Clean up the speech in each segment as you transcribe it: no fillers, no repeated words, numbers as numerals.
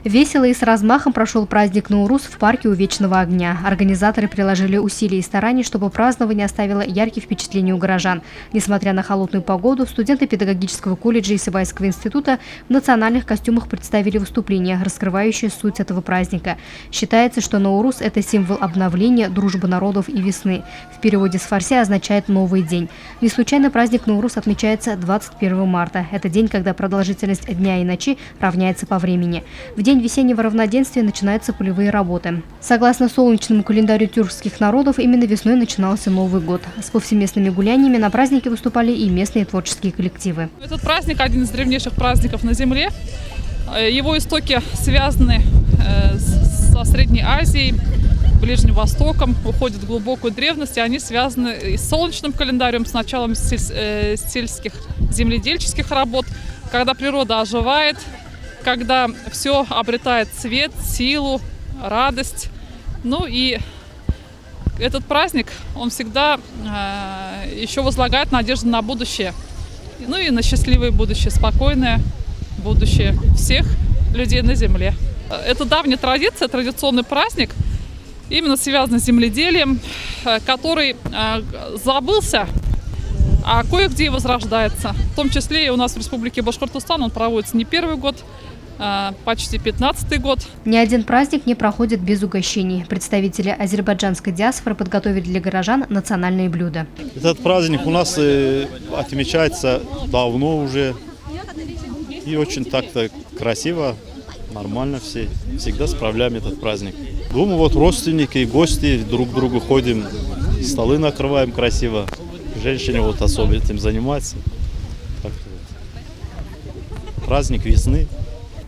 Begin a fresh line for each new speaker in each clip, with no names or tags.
Весело и с размахом прошел праздник Наурус в парке у Вечного огня. Организаторы приложили усилия и старания, чтобы празднование оставило яркие впечатления у горожан. Несмотря на холодную погоду, студенты педагогического колледжа и Исыбайского института в национальных костюмах представили выступление, раскрывающее суть этого праздника. Считается, что Наурус – это символ обновления, дружбы народов и весны. В переводе с фарси означает «новый день». Не случайно праздник Наурус отмечается 21 марта. Это день, когда продолжительность дня и ночи равняется по времени. В день весеннего равноденствия начинаются полевые работы. Согласно солнечному календарю тюркских народов, именно весной начинался Новый год. С повсеместными гуляниями на празднике выступали и местные творческие коллективы.
Этот праздник – один из древнейших праздников на Земле. Его истоки связаны со Средней Азией, Ближним Востоком, уходят в глубокую древность, и они связаны и с солнечным календарем, с началом сельских земледельческих работ, когда природа оживает, когда все обретает цвет, силу, радость. Ну и этот праздник, он всегда еще возлагает надежду на будущее. Ну и на счастливое будущее, спокойное будущее всех людей на земле. Это давняя традиция, традиционный праздник, именно связанный с земледелием, который забылся, а кое-где и возрождается. В том числе и у нас в Республике Башкортостан он проводится не первый год, почти 15-й год.
Ни один праздник не проходит без угощений. Представители азербайджанской диаспоры подготовили для горожан национальные блюда.
Этот праздник у нас отмечается давно уже. И очень так-то красиво, нормально все. Всегда справляем этот праздник. Дома вот родственники и гости, друг к другу ходим, столы накрываем красиво. Женщины вот особо этим занимаются. Праздник весны.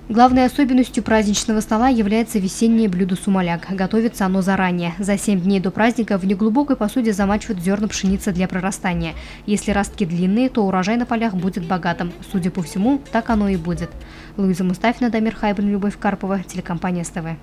Главной особенностью праздничного стола является весеннее блюдо сумаляк. Готовится оно заранее. За 7 дней до праздника в неглубокой посуде замачивают зерна пшеницы для прорастания. Если ростки длинные, то урожай на полях будет богатым. Судя по всему, так оно и будет. Луиза Мустафина, Дамир Хайбин, Любовь Карпова, телекомпания СТВ.